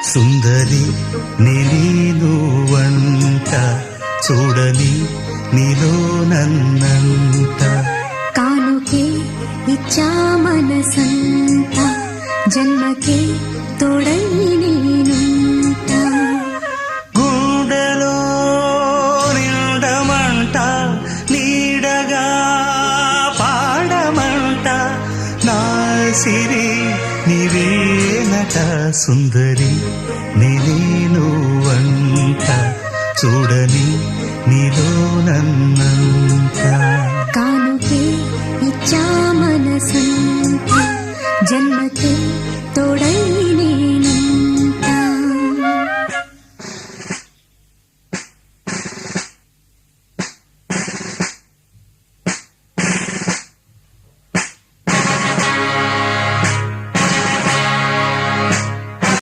సుందరి నేను వంట చూడని నీలో నన్నంట కానుకే ఇచ్చా మనసంత జన్మకే తోడై నేనుంట గుండెలో నిండమంట నీడగా పాడమంట నా సిరి నీవేనట సుందరి నేను వంట చూడని నీలో నన్నంత కానుకే ఇచ్చా మనసంత జన్మకే తోడై